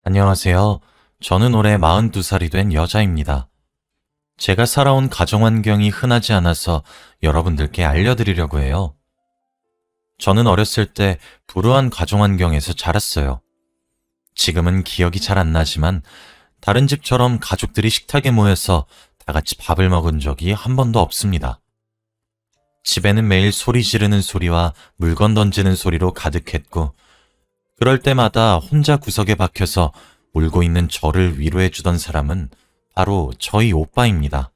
안녕하세요. 저는 올해 42살이 된 여자입니다. 제가 살아온 가정 환경이 흔하지 않아서 여러분들께 알려드리려고 해요. 저는 어렸을 때 불우한 가정 환경에서 자랐어요. 지금은 기억이 잘 안 나지만 다른 집처럼 가족들이 식탁에 모여서 다 같이 밥을 먹은 적이 한 번도 없습니다. 집에는 매일 소리 지르는 소리와 물건 던지는 소리로 가득했고, 그럴 때마다 혼자 구석에 박혀서 울고 있는 저를 위로해주던 사람은 바로 저희 오빠입니다.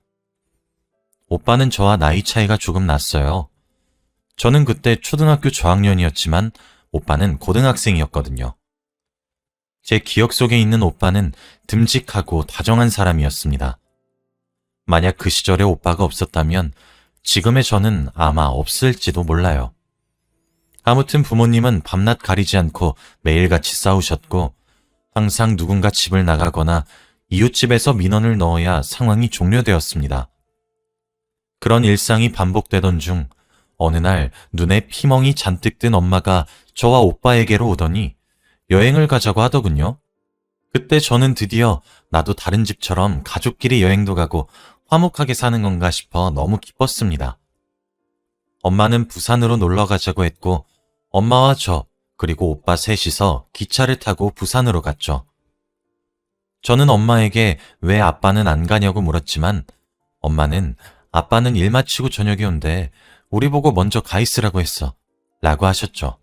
오빠는 저와 나이 차이가 조금 났어요. 저는 그때 초등학교 저학년이었지만 오빠는 고등학생이었거든요. 제 기억 속에 있는 오빠는 듬직하고 다정한 사람이었습니다. 만약 그 시절에 오빠가 없었다면 지금의 저는 아마 없을지도 몰라요. 아무튼 부모님은 밤낮 가리지 않고 매일같이 싸우셨고, 항상 누군가 집을 나가거나 이웃집에서 민원을 넣어야 상황이 종료되었습니다. 그런 일상이 반복되던 중 어느 날 눈에 피멍이 잔뜩 든 엄마가 저와 오빠에게로 오더니 여행을 가자고 하더군요. 그때 저는 드디어 나도 다른 집처럼 가족끼리 여행도 가고 화목하게 사는 건가 싶어 너무 기뻤습니다. 엄마는 부산으로 놀러 가자고 했고, 엄마와 저, 그리고 오빠 셋이서 기차를 타고 부산으로 갔죠. 저는 엄마에게 왜 아빠는 안 가냐고 물었지만, 엄마는 아빠는 일 마치고 저녁에 온대, 우리 보고 먼저 가 있으라고 했어, 라고 하셨죠.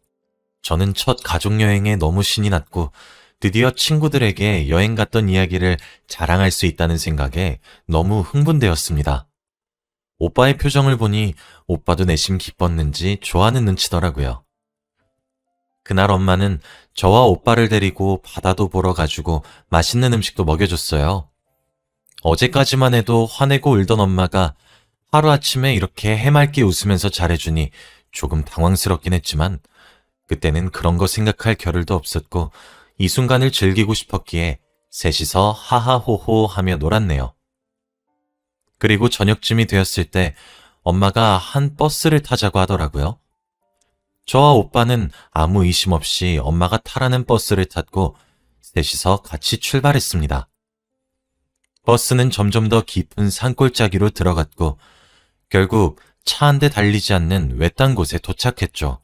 저는 첫 가족여행에 너무 신이 났고, 드디어 친구들에게 여행 갔던 이야기를 자랑할 수 있다는 생각에 너무 흥분되었습니다. 오빠의 표정을 보니 오빠도 내심 기뻤는지 좋아하는 눈치더라고요. 그날 엄마는 저와 오빠를 데리고 바다도 보러 가지고 맛있는 음식도 먹여줬어요. 어제까지만 해도 화내고 울던 엄마가 하루아침에 이렇게 해맑게 웃으면서 잘해주니 조금 당황스럽긴 했지만, 그때는 그런 거 생각할 겨를도 없었고 이 순간을 즐기고 싶었기에 셋이서 하하호호 하며 놀았네요. 그리고 저녁쯤이 되었을 때 엄마가 한 버스를 타자고 하더라고요. 저와 오빠는 아무 의심 없이 엄마가 타라는 버스를 탔고 셋이서 같이 출발했습니다. 버스는 점점 더 깊은 산골짜기로 들어갔고 결국 차 한 대 달리지 않는 외딴 곳에 도착했죠.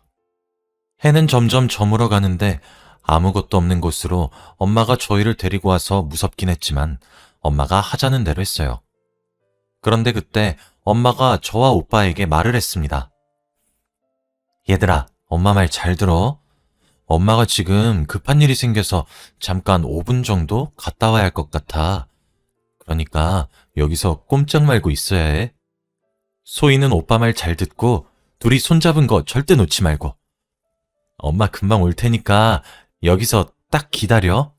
해는 점점 저물어 가는데 아무것도 없는 곳으로 엄마가 저희를 데리고 와서 무섭긴 했지만 엄마가 하자는 대로 했어요. 그런데 그때 엄마가 저와 오빠에게 말을 했습니다. 얘들아, 엄마 말 잘 들어. 엄마가 지금 급한 일이 생겨서 잠깐 5분 정도 갔다 와야 할 것 같아. 그러니까 여기서 꼼짝 말고 있어야 해. 소희는 오빠 말 잘 듣고 둘이 손잡은 거 절대 놓지 말고. 엄마 금방 올 테니까 여기서 딱 기다려.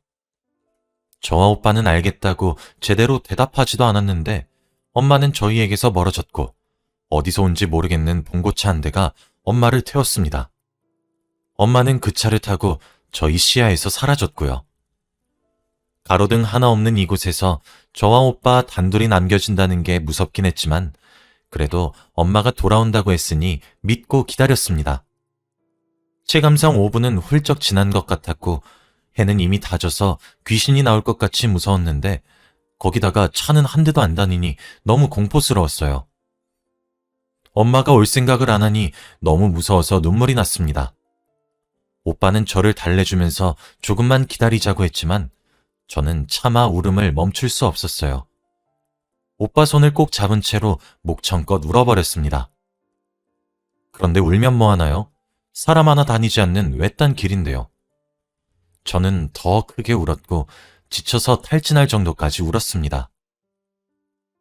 저와 오빠는 알겠다고 제대로 대답하지도 않았는데 엄마는 저희에게서 멀어졌고 어디서 온지 모르겠는 봉고차 한 대가 엄마를 태웠습니다. 엄마는 그 차를 타고 저희 시야에서 사라졌고요. 가로등 하나 없는 이곳에서 저와 오빠 단둘이 남겨진다는 게 무섭긴 했지만 그래도 엄마가 돌아온다고 했으니 믿고 기다렸습니다. 체감상 5분은 훌쩍 지난 것 같았고 해는 이미 다져서 귀신이 나올 것 같이 무서웠는데 거기다가 차는 한 대도 안 다니니 너무 공포스러웠어요. 엄마가 올 생각을 안 하니 너무 무서워서 눈물이 났습니다. 오빠는 저를 달래주면서 조금만 기다리자고 했지만 저는 차마 울음을 멈출 수 없었어요. 오빠 손을 꼭 잡은 채로 목청껏 울어버렸습니다. 그런데 울면 뭐하나요? 사람 하나 다니지 않는 외딴 길인데요. 저는 더 크게 울었고 지쳐서 탈진할 정도까지 울었습니다.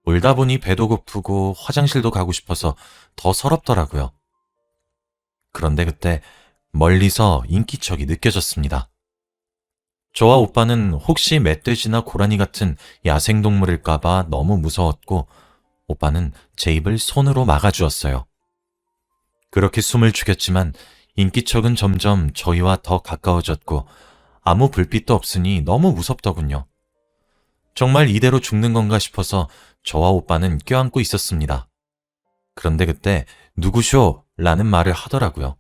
울다 보니 배도 고프고 화장실도 가고 싶어서 더 서럽더라고요. 그런데 그때 멀리서 인기척이 느껴졌습니다. 저와 오빠는 혹시 멧돼지나 고라니 같은 야생동물일까봐 너무 무서웠고 오빠는 제 입을 손으로 막아주었어요. 그렇게 숨을 죽였지만 인기척은 점점 저희와 더 가까워졌고 아무 불빛도 없으니 너무 무섭더군요. 정말 이대로 죽는 건가 싶어서 저와 오빠는 껴안고 있었습니다. 그런데 그때 누구쇼? 라는 말을 하더라고요.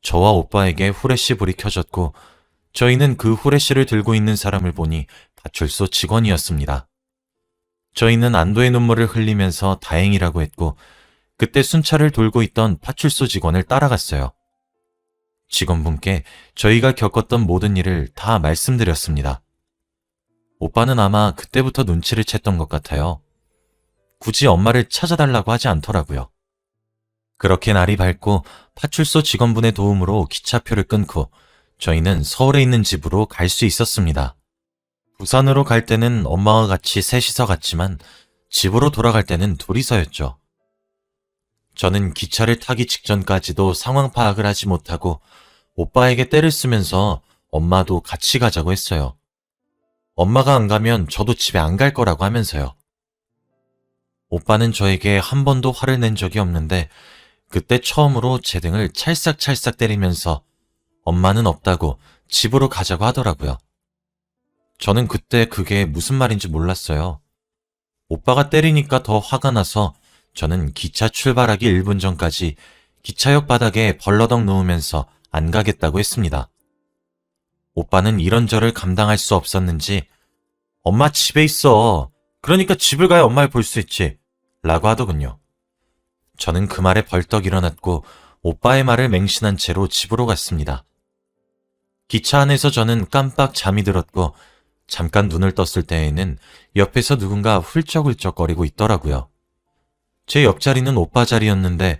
저와 오빠에게 후레쉬 불이 켜졌고 저희는 그 후레쉬를 들고 있는 사람을 보니 파출소 직원이었습니다. 저희는 안도의 눈물을 흘리면서 다행이라고 했고 그때 순찰을 돌고 있던 파출소 직원을 따라갔어요. 직원분께 저희가 겪었던 모든 일을 다 말씀드렸습니다. 오빠는 아마 그때부터 눈치를 챘던 것 같아요. 굳이 엄마를 찾아달라고 하지 않더라고요. 그렇게 날이 밝고 파출소 직원분의 도움으로 기차표를 끊고 저희는 서울에 있는 집으로 갈 수 있었습니다. 부산으로 갈 때는 엄마와 같이 셋이서 갔지만 집으로 돌아갈 때는 둘이서였죠. 저는 기차를 타기 직전까지도 상황 파악을 하지 못하고 오빠에게 떼를 쓰면서 엄마도 같이 가자고 했어요. 엄마가 안 가면 저도 집에 안 갈 거라고 하면서요. 오빠는 저에게 한 번도 화를 낸 적이 없는데 그때 처음으로 제 등을 찰싹찰싹 때리면서 엄마는 없다고 집으로 가자고 하더라고요. 저는 그때 그게 무슨 말인지 몰랐어요. 오빠가 때리니까 더 화가 나서 저는 기차 출발하기 1분 전까지 기차역 바닥에 벌러덩 누우면서 안 가겠다고 했습니다. 오빠는 이런 저를 감당할 수 없었는지 엄마 집에 있어. 그러니까 집을 가야 엄마를 볼 수 있지. 라고 하더군요. 저는 그 말에 벌떡 일어났고 오빠의 말을 맹신한 채로 집으로 갔습니다. 기차 안에서 저는 깜빡 잠이 들었고 잠깐 눈을 떴을 때에는 옆에서 누군가 훌쩍훌쩍거리고 있더라고요. 제 옆자리는 오빠 자리였는데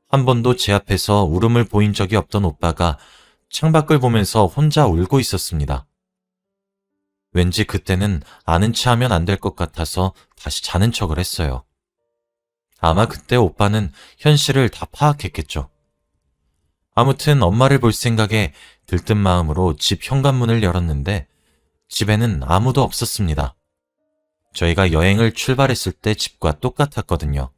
한 번도 제 앞에서 울음을 보인 적이 없던 오빠가 창밖을 보면서 혼자 울고 있었습니다. 왠지 그때는 아는 체 하면 안 될 것 같아서 다시 자는 척을 했어요. 아마 그때 오빠는 현실을 다 파악했겠죠. 아무튼 엄마를 볼 생각에 들뜬 마음으로 집 현관문을 열었는데 집에는 아무도 없었습니다. 저희가 여행을 출발했을 때 집과 똑같았거든요.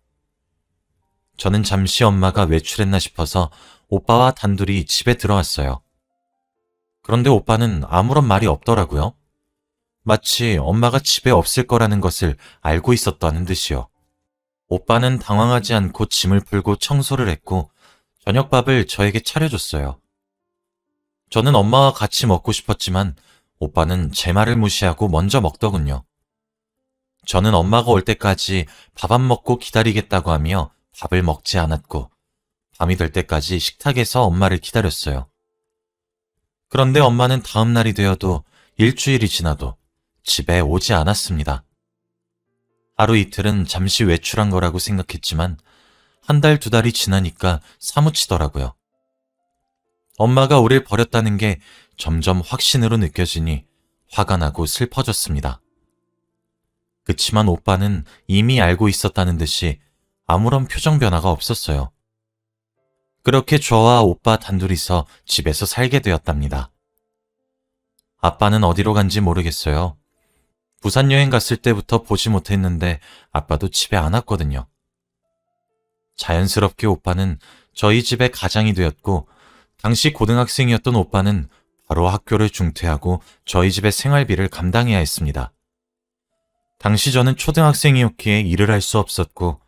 저는 잠시 엄마가 외출했나 싶어서 오빠와 단둘이 집에 들어왔어요. 그런데 오빠는 아무런 말이 없더라고요. 마치 엄마가 집에 없을 거라는 것을 알고 있었다는 듯이요. 오빠는 당황하지 않고 짐을 풀고 청소를 했고 저녁밥을 저에게 차려줬어요. 저는 엄마와 같이 먹고 싶었지만 오빠는 제 말을 무시하고 먼저 먹더군요. 저는 엄마가 올 때까지 밥 안 먹고 기다리겠다고 하며 밥을 먹지 않았고 밤이 될 때까지 식탁에서 엄마를 기다렸어요. 그런데 엄마는 다음 날이 되어도 일주일이 지나도 집에 오지 않았습니다. 하루 이틀은 잠시 외출한 거라고 생각했지만 한 달, 두 달이 지나니까 사무치더라고요. 엄마가 우릴 버렸다는 게 점점 확신으로 느껴지니 화가 나고 슬퍼졌습니다. 그치만 오빠는 이미 알고 있었다는 듯이 아무런 표정 변화가 없었어요. 그렇게 저와 오빠 단둘이서 집에서 살게 되었답니다. 아빠는 어디로 간지 모르겠어요. 부산 여행 갔을 때부터 보지 못했는데 아빠도 집에 안 왔거든요. 자연스럽게 오빠는 저희 집의 가장이 되었고 당시 고등학생이었던 오빠는 바로 학교를 중퇴하고 저희 집의 생활비를 감당해야 했습니다. 당시 저는 초등학생이었기에 일을 할 수 없었고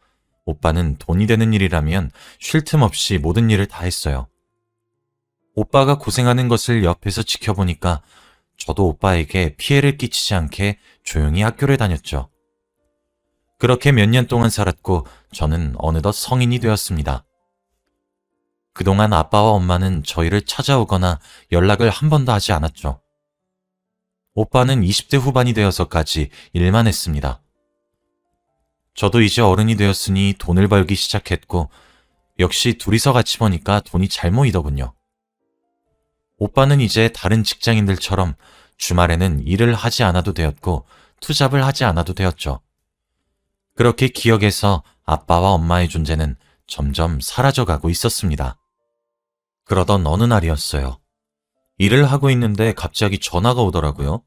오빠는 돈이 되는 일이라면 쉴 틈 없이 모든 일을 다 했어요. 오빠가 고생하는 것을 옆에서 지켜보니까 저도 오빠에게 피해를 끼치지 않게 조용히 학교를 다녔죠. 그렇게 몇 년 동안 살았고 저는 어느덧 성인이 되었습니다. 그동안 아빠와 엄마는 저희를 찾아오거나 연락을 한 번도 하지 않았죠. 오빠는 20대 후반이 되어서까지 일만 했습니다. 저도 이제 어른이 되었으니 돈을 벌기 시작했고 역시 둘이서 같이 버니까 돈이 잘 모이더군요. 오빠는 이제 다른 직장인들처럼 주말에는 일을 하지 않아도 되었고 투잡을 하지 않아도 되었죠. 그렇게 기억에서 아빠와 엄마의 존재는 점점 사라져가고 있었습니다. 그러던 어느 날이었어요. 일을 하고 있는데 갑자기 전화가 오더라고요.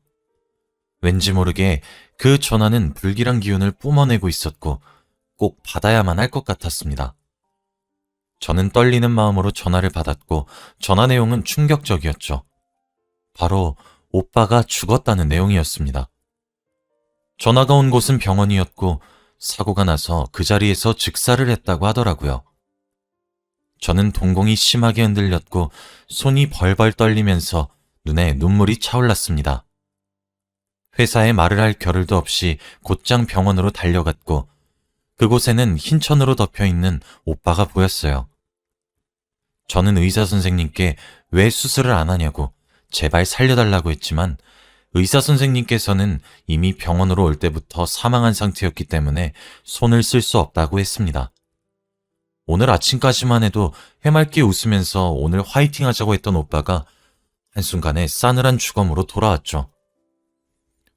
왠지 모르게 그 전화는 불길한 기운을 뿜어내고 있었고 꼭 받아야만 할 것 같았습니다. 저는 떨리는 마음으로 전화를 받았고 전화 내용은 충격적이었죠. 바로 오빠가 죽었다는 내용이었습니다. 전화가 온 곳은 병원이었고 사고가 나서 그 자리에서 즉사를 했다고 하더라고요. 저는 동공이 심하게 흔들렸고 손이 벌벌 떨리면서 눈에 눈물이 차올랐습니다. 회사에 말을 할 겨를도 없이 곧장 병원으로 달려갔고 그곳에는 흰 천으로 덮여있는 오빠가 보였어요. 저는 의사 선생님께 왜 수술을 안 하냐고 제발 살려달라고 했지만 의사 선생님께서는 이미 병원으로 올 때부터 사망한 상태였기 때문에 손을 쓸 수 없다고 했습니다. 오늘 아침까지만 해도 해맑게 웃으면서 오늘 화이팅 하자고 했던 오빠가 한순간에 싸늘한 주검으로 돌아왔죠.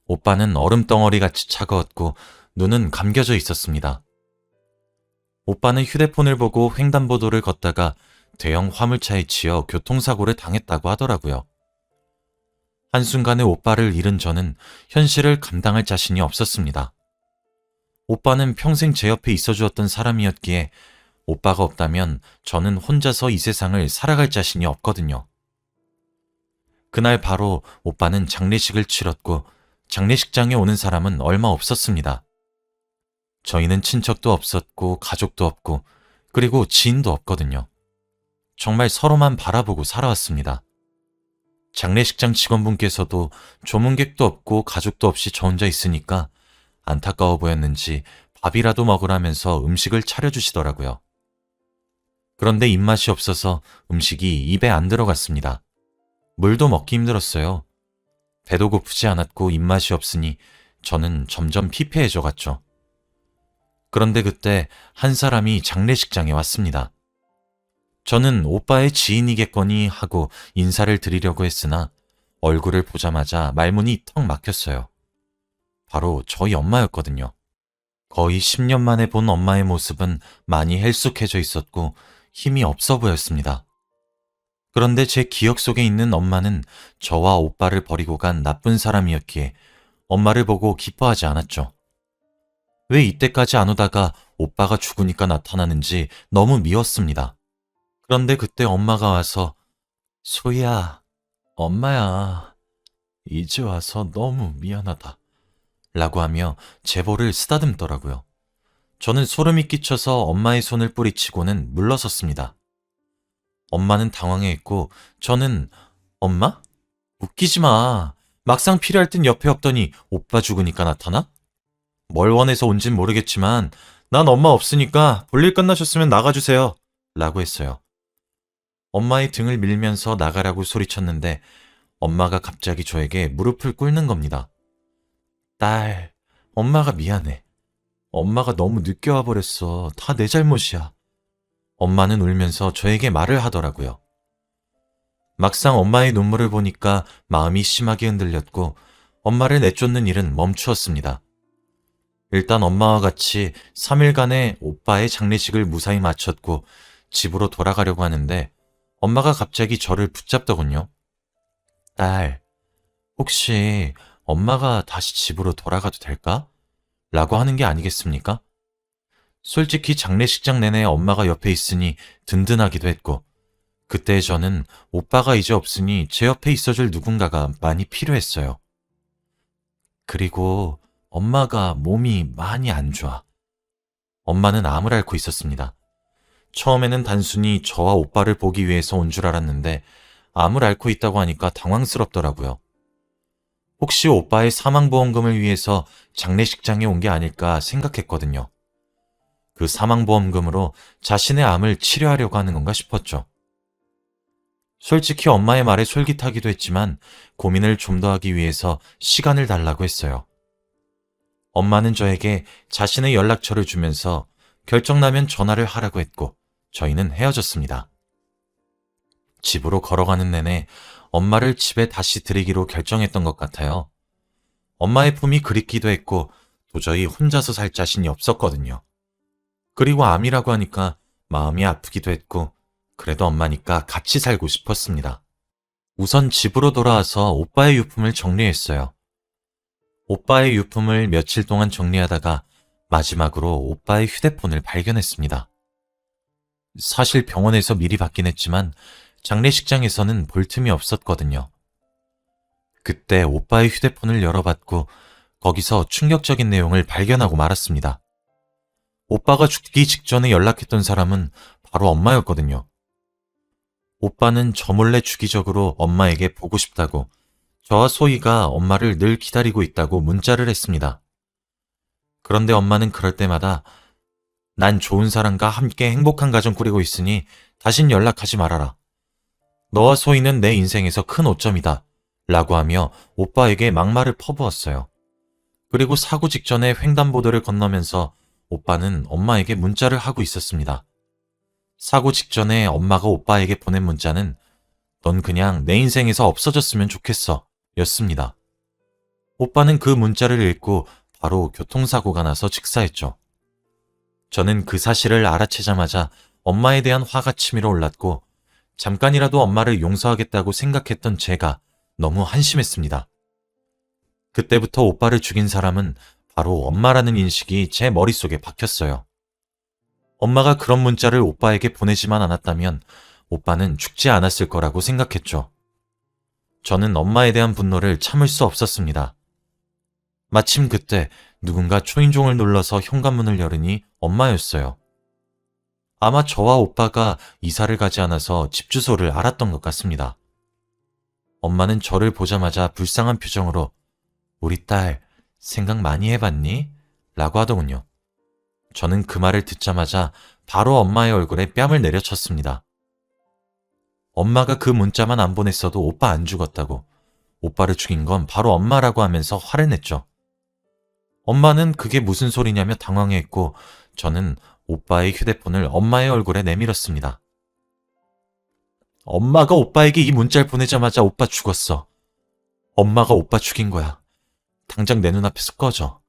오빠는 얼음덩어리같이 차가웠고 눈은 감겨져 있었습니다. 오빠는 휴대폰을 보고 횡단보도를 걷다가 대형 화물차에 치여 교통사고를 당했다고 하더라고요. 한순간에 오빠를 잃은 저는 현실을 감당할 자신이 없었습니다. 오빠는 평생 제 옆에 있어 주었던 사람이었기에 오빠가 없다면 저는 혼자서 이 세상을 살아갈 자신이 없거든요. 그날 바로 오빠는 장례식을 치렀고 장례식장에 오는 사람은 얼마 없었습니다. 저희는 친척도 없었고 가족도 없고 그리고 지인도 없거든요. 정말 서로만 바라보고 살아왔습니다. 장례식장 직원분께서도 조문객도 없고 가족도 없이 저 혼자 있으니까 안타까워 보였는지 밥이라도 먹으라면서 음식을 차려주시더라고요. 그런데 입맛이 없어서 음식이 입에 안 들어갔습니다. 물도 먹기 힘들었어요. 배도 고프지 않았고 입맛이 없으니 저는 점점 피폐해져 갔죠. 그런데 그때 한 사람이 장례식장에 왔습니다. 저는 오빠의 지인이겠거니 하고 인사를 드리려고 했으나 얼굴을 보자마자 말문이 턱 막혔어요. 바로 저희 엄마였거든요. 거의 10년 만에 본 엄마의 모습은 많이 헬쑥해져 있었고 힘이 없어 보였습니다. 그런데 제 기억 속에 있는 엄마는 저와 오빠를 버리고 간 나쁜 사람이었기에 엄마를 보고 기뻐하지 않았죠. 왜 이때까지 안 오다가 오빠가 죽으니까 나타나는지 너무 미웠습니다. 그런데 그때 엄마가 와서 소희야, 엄마야, 이제 와서 너무 미안하다 라고 하며 제 볼을 쓰다듬더라고요. 저는 소름이 끼쳐서 엄마의 손을 뿌리치고는 물러섰습니다. 엄마는 당황해했고 저는 엄마? 웃기지 마. 막상 필요할 땐 옆에 없더니 오빠 죽으니까 나타나? 뭘 원해서 온진 모르겠지만 난 엄마 없으니까 볼일 끝나셨으면 나가주세요 라고 했어요. 엄마의 등을 밀면서 나가라고 소리쳤는데 엄마가 갑자기 저에게 무릎을 꿇는 겁니다. 딸, 엄마가 미안해. 엄마가 너무 늦게 와버렸어. 다 내 잘못이야. 엄마는 울면서 저에게 말을 하더라고요. 막상 엄마의 눈물을 보니까 마음이 심하게 흔들렸고 엄마를 내쫓는 일은 멈추었습니다. 일단 엄마와 같이 3일간의 오빠의 장례식을 무사히 마쳤고 집으로 돌아가려고 하는데 엄마가 갑자기 저를 붙잡더군요. 딸, 혹시 엄마가 다시 집으로 돌아가도 될까? 라고 하는 게 아니겠습니까? 솔직히 장례식장 내내 엄마가 옆에 있으니 든든하기도 했고 그때 저는 오빠가 이제 없으니 제 옆에 있어줄 누군가가 많이 필요했어요. 그리고 엄마가 몸이 많이 안 좋아. 엄마는 암을 앓고 있었습니다. 처음에는 단순히 저와 오빠를 보기 위해서 온 줄 알았는데 암을 앓고 있다고 하니까 당황스럽더라고요. 혹시 오빠의 사망보험금을 위해서 장례식장에 온 게 아닐까 생각했거든요. 그 사망보험금으로 자신의 암을 치료하려고 하는 건가 싶었죠. 솔직히 엄마의 말에 솔깃하기도 했지만 고민을 좀 더 하기 위해서 시간을 달라고 했어요. 엄마는 저에게 자신의 연락처를 주면서 결정나면 전화를 하라고 했고 저희는 헤어졌습니다. 집으로 걸어가는 내내 엄마를 집에 다시 들이기로 결정했던 것 같아요. 엄마의 품이 그립기도 했고 도저히 혼자서 살 자신이 없었거든요. 그리고 암이라고 하니까 마음이 아프기도 했고 그래도 엄마니까 같이 살고 싶었습니다. 우선 집으로 돌아와서 오빠의 유품을 정리했어요. 오빠의 유품을 며칠 동안 정리하다가 마지막으로 오빠의 휴대폰을 발견했습니다. 사실 병원에서 미리 받긴 했지만 장례식장에서는 볼 틈이 없었거든요. 그때 오빠의 휴대폰을 열어봤고 거기서 충격적인 내용을 발견하고 말았습니다. 오빠가 죽기 직전에 연락했던 사람은 바로 엄마였거든요. 오빠는 저 몰래 주기적으로 엄마에게 보고 싶다고, 저와 소희가 엄마를 늘 기다리고 있다고 문자를 했습니다. 그런데 엄마는 그럴 때마다 난 좋은 사람과 함께 행복한 가정 꾸리고 있으니 다신 연락하지 말아라. 너와 소희는 내 인생에서 큰 오점이다. 라고 하며 오빠에게 막말을 퍼부었어요. 그리고 사고 직전에 횡단보도를 건너면서 오빠는 엄마에게 문자를 하고 있었습니다. 사고 직전에 엄마가 오빠에게 보낸 문자는 넌 그냥 내 인생에서 없어졌으면 좋겠어 였습니다. 오빠는 그 문자를 읽고 바로 교통사고가 나서 직사했죠. 저는 그 사실을 알아채자마자 엄마에 대한 화가 치밀어 올랐고 잠깐이라도 엄마를 용서하겠다고 생각했던 제가 너무 한심했습니다. 그때부터 오빠를 죽인 사람은 바로 엄마라는 인식이 제 머릿속에 박혔어요. 엄마가 그런 문자를 오빠에게 보내지만 않았다면 오빠는 죽지 않았을 거라고 생각했죠. 저는 엄마에 대한 분노를 참을 수 없었습니다. 마침 그때 누군가 초인종을 눌러서 현관문을 열으니 엄마였어요. 아마 저와 오빠가 이사를 가지 않아서 집 주소를 알았던 것 같습니다. 엄마는 저를 보자마자 불쌍한 표정으로 우리 딸 생각 많이 해봤니? 라고 하더군요. 저는 그 말을 듣자마자 바로 엄마의 얼굴에 뺨을 내려쳤습니다. 엄마가 그 문자만 안 보냈어도 오빠 안 죽었다고, 오빠를 죽인 건 바로 엄마라고 하면서 화를 냈죠. 엄마는 그게 무슨 소리냐며 당황해했고 저는 오빠의 휴대폰을 엄마의 얼굴에 내밀었습니다. 엄마가 오빠에게 이 문자를 보내자마자 오빠 죽었어. 엄마가 오빠 죽인 거야. 당장 내 눈앞에서 꺼져.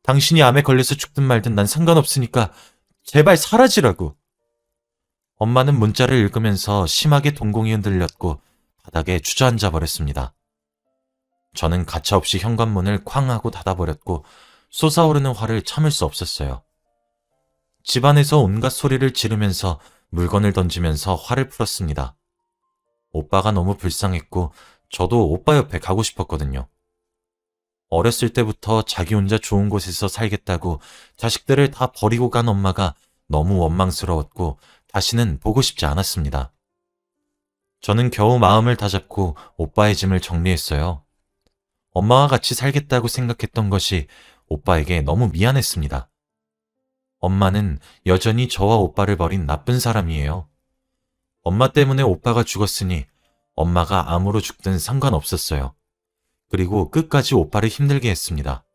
당신이 암에 걸려서 죽든 말든 난 상관없으니까 제발 사라지라고. 엄마는 문자를 읽으면서 심하게 동공이 흔들렸고 바닥에 주저앉아 버렸습니다. 저는 가차없이 현관문을 쾅 하고 닫아버렸고 솟아오르는 화를 참을 수 없었어요. 집안에서 온갖 소리를 지르면서 물건을 던지면서 화를 풀었습니다. 오빠가 너무 불쌍했고 저도 오빠 옆에 가고 싶었거든요. 어렸을 때부터 자기 혼자 좋은 곳에서 살겠다고 자식들을 다 버리고 간 엄마가 너무 원망스러웠고 다시는 보고 싶지 않았습니다. 저는 겨우 마음을 다잡고 오빠의 짐을 정리했어요. 엄마와 같이 살겠다고 생각했던 것이 오빠에게 너무 미안했습니다. 엄마는 여전히 저와 오빠를 버린 나쁜 사람이에요. 엄마 때문에 오빠가 죽었으니 엄마가 암으로 죽든 상관없었어요. 그리고 끝까지 오빠를 힘들게 했습니다.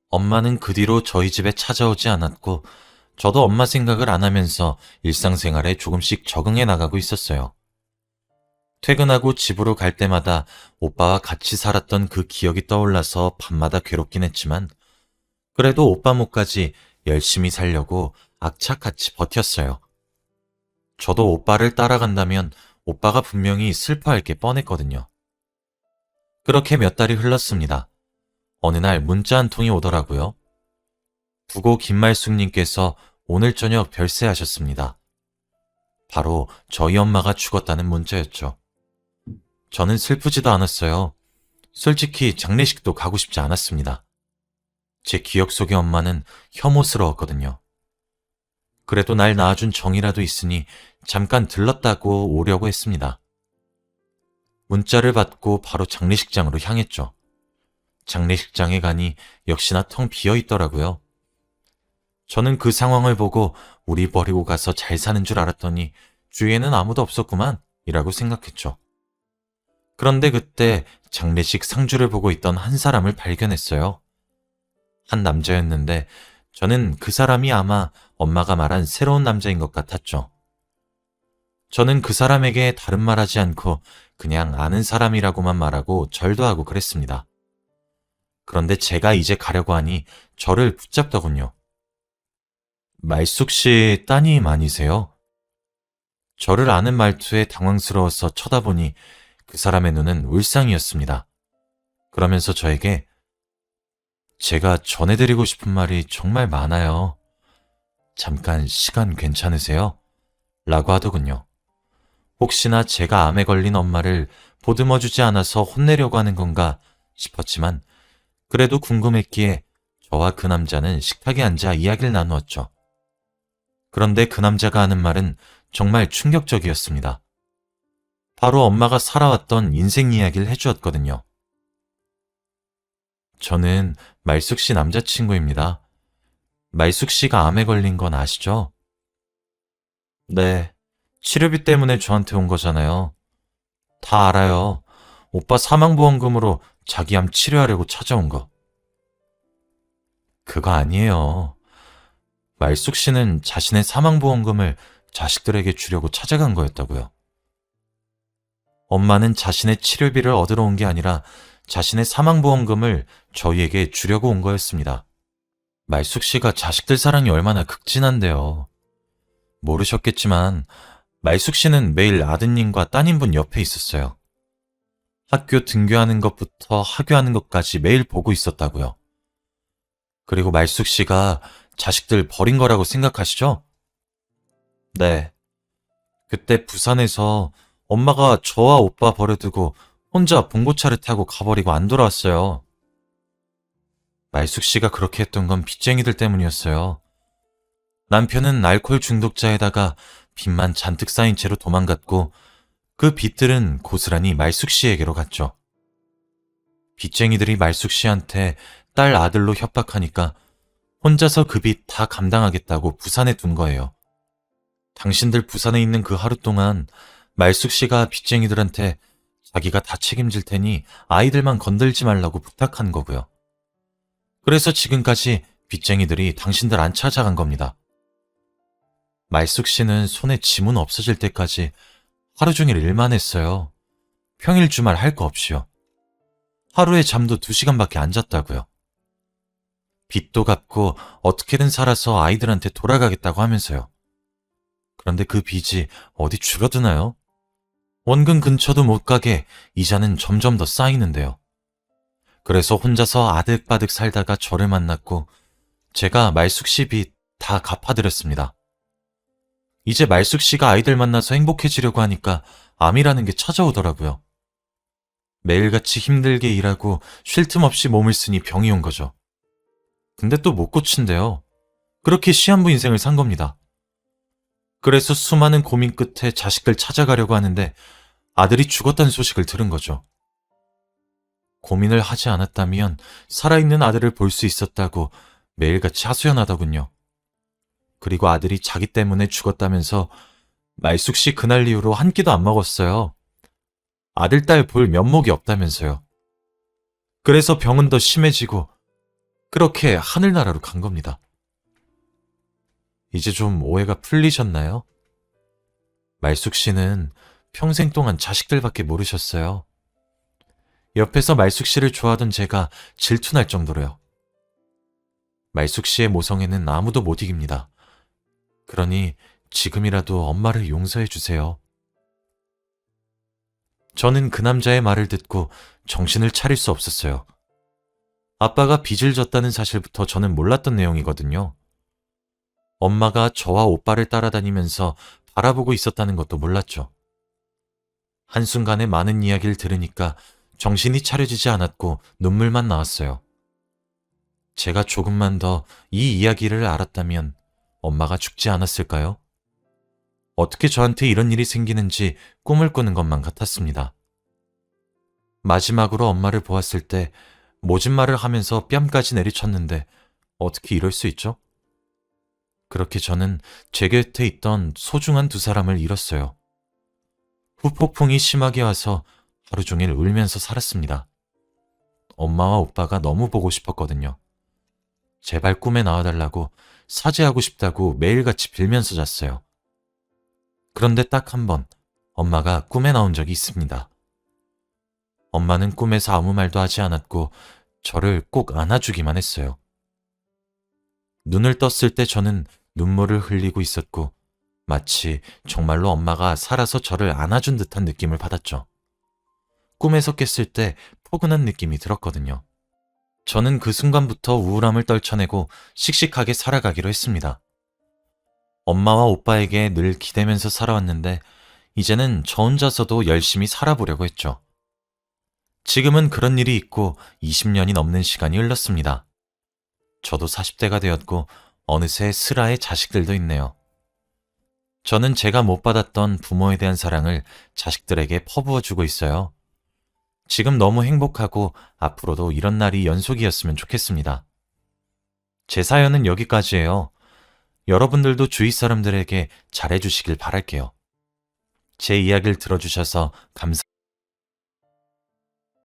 엄마는 그 뒤로 저희 집에 찾아오지 않았고 저도 엄마 생각을 안 하면서 일상생활에 조금씩 적응해 나가고 있었어요. 퇴근하고 집으로 갈 때마다 오빠와 같이 살았던 그 기억이 떠올라서 밤마다 괴롭긴 했지만 그래도 오빠 몫까지 열심히 살려고 악착같이 버텼어요. 저도 오빠를 따라간다면 오빠가 분명히 슬퍼할 게 뻔했거든요. 그렇게 몇 달이 흘렀습니다. 어느 날 문자 한 통이 오더라고요. 부고 김말숙님께서 오늘 저녁 별세하셨습니다. 바로 저희 엄마가 죽었다는 문자였죠. 저는 슬프지도 않았어요. 솔직히 장례식도 가고 싶지 않았습니다. 제 기억 속의 엄마는 혐오스러웠거든요. 그래도 날 낳아준 정이라도 있으니 잠깐 들렀다고 오려고 했습니다. 문자를 받고 바로 장례식장으로 향했죠. 장례식장에 가니 역시나 텅 비어 있더라고요. 저는 그 상황을 보고 우리 버리고 가서 잘 사는 줄 알았더니 주위에는 아무도 없었구만 이라고 생각했죠. 그런데 그때 장례식 상주를 보고 있던 한 사람을 발견했어요. 한 남자였는데 저는 그 사람이 아마 엄마가 말한 새로운 남자인 것 같았죠. 저는 그 사람에게 다른 말하지 않고 그냥 아는 사람이라고만 말하고 절도 하고 그랬습니다. 그런데 제가 이제 가려고 하니 저를 붙잡더군요. 말숙 씨 따님 아니세요? 저를 아는 말투에 당황스러워서 쳐다보니 그 사람의 눈은 울상이었습니다. 그러면서 저에게 제가 전해드리고 싶은 말이 정말 많아요. 잠깐 시간 괜찮으세요? 라고 하더군요. 혹시나 제가 암에 걸린 엄마를 보듬어주지 않아서 혼내려고 하는 건가 싶었지만 그래도 궁금했기에 저와 그 남자는 식탁에 앉아 이야기를 나누었죠. 그런데 그 남자가 하는 말은 정말 충격적이었습니다. 바로 엄마가 살아왔던 인생 이야기를 해주었거든요. 저는 말숙 씨 남자친구입니다. 말숙 씨가 암에 걸린 건 아시죠? 네. 치료비 때문에 저한테 온 거잖아요. 다 알아요. 오빠 사망보험금으로 자기 암 치료하려고 찾아온 거. 그거 아니에요. 말숙 씨는 자신의 사망보험금을 자식들에게 주려고 찾아간 거였다고요. 엄마는 자신의 치료비를 얻으러 온 게 아니라 자신의 사망보험금을 저희에게 주려고 온 거였습니다. 말숙 씨가 자식들 사랑이 얼마나 극진한데요. 모르셨겠지만 말숙 씨는 매일 아드님과 따님분 옆에 있었어요. 학교 등교하는 것부터 하교하는 것까지 매일 보고 있었다고요. 그리고 말숙 씨가 자식들 버린 거라고 생각하시죠? 네. 그때 부산에서 엄마가 저와 오빠 버려두고 혼자 봉고차를 타고 가버리고 안 돌아왔어요. 말숙 씨가 그렇게 했던 건 빚쟁이들 때문이었어요. 남편은 알코올 중독자에다가 빚만 잔뜩 쌓인 채로 도망갔고 그 빚들은 고스란히 말숙 씨에게로 갔죠. 빚쟁이들이 말숙 씨한테 딸 아들로 협박하니까 혼자서 그 빚 다 감당하겠다고 부산에 둔 거예요. 당신들 부산에 있는 그 하루 동안 말숙 씨가 빚쟁이들한테 자기가 다 책임질 테니 아이들만 건들지 말라고 부탁한 거고요. 그래서 지금까지 빚쟁이들이 당신들 안 찾아간 겁니다. 말숙 씨는 손에 지문 없어질 때까지 하루 종일 일만 했어요. 평일 주말 할 거 없이요. 하루에 잠도 2시간밖에 안 잤다고요. 빚도 갚고 어떻게든 살아서 아이들한테 돌아가겠다고 하면서요. 그런데 그 빚이 어디 줄어드나요? 원금 근처도 못 가게 이자는 점점 더 쌓이는데요. 그래서 혼자서 아득바득 살다가 저를 만났고 제가 말숙 씨 빚 다 갚아드렸습니다. 이제 말숙 씨가 아이들 만나서 행복해지려고 하니까 암이라는 게 찾아오더라고요. 매일같이 힘들게 일하고 쉴 틈 없이 몸을 쓰니 병이 온 거죠. 근데 또 못 고친대요. 그렇게 시한부 인생을 산 겁니다. 그래서 수많은 고민 끝에 자식들 찾아가려고 하는데 아들이 죽었다는 소식을 들은 거죠. 고민을 하지 않았다면 살아있는 아들을 볼 수 있었다고 매일같이 하소연하더군요. 그리고 아들이 자기 때문에 죽었다면서 말숙 씨 그날 이후로 한 끼도 안 먹었어요. 아들, 딸 볼 면목이 없다면서요. 그래서 병은 더 심해지고 그렇게 하늘나라로 간 겁니다. 이제 좀 오해가 풀리셨나요? 말숙 씨는 평생 동안 자식들밖에 모르셨어요. 옆에서 말숙 씨를 좋아하던 제가 질투날 정도로요. 말숙 씨의 모성애는 아무도 못 이깁니다. 그러니 지금이라도 엄마를 용서해 주세요. 저는 그 남자의 말을 듣고 정신을 차릴 수 없었어요. 아빠가 빚을 졌다는 사실부터 저는 몰랐던 내용이거든요. 엄마가 저와 오빠를 따라다니면서 바라보고 있었다는 것도 몰랐죠. 한순간에 많은 이야기를 들으니까 정신이 차려지지 않았고 눈물만 나왔어요. 제가 조금만 더 이 이야기를 알았다면 엄마가 죽지 않았을까요? 어떻게 저한테 이런 일이 생기는지 꿈을 꾸는 것만 같았습니다. 마지막으로 엄마를 보았을 때 모진 말을 하면서 뺨까지 내리쳤는데 어떻게 이럴 수 있죠? 그렇게 저는 제 곁에 있던 소중한 2사람을 잃었어요. 후폭풍이 심하게 와서 하루 종일 울면서 살았습니다. 엄마와 오빠가 너무 보고 싶었거든요. 제발 꿈에 나와달라고 사죄하고 싶다고 매일같이 빌면서 잤어요. 그런데 딱 한 번 엄마가 꿈에 나온 적이 있습니다. 엄마는 꿈에서 아무 말도 하지 않았고 저를 꼭 안아주기만 했어요. 눈을 떴을 때 저는 눈물을 흘리고 있었고 마치 정말로 엄마가 살아서 저를 안아준 듯한 느낌을 받았죠. 꿈에서 깼을 때 포근한 느낌이 들었거든요. 저는 그 순간부터 우울함을 떨쳐내고 씩씩하게 살아가기로 했습니다. 엄마와 오빠에게 늘 기대면서 살아왔는데 이제는 저 혼자서도 열심히 살아보려고 했죠. 지금은 그런 일이 있고 20년이 넘는 시간이 흘렀습니다. 저도 40대가 되었고 어느새 슬아의 자식들도 있네요. 저는 제가 못 받았던 부모에 대한 사랑을 자식들에게 퍼부어 주고 있어요. 지금 너무 행복하고 앞으로도 이런 날이 연속이었으면 좋겠습니다. 제 사연은 여기까지예요. 여러분들도 주위 사람들에게 잘해주시길 바랄게요. 제 이야기를 들어주셔서 감사합니다.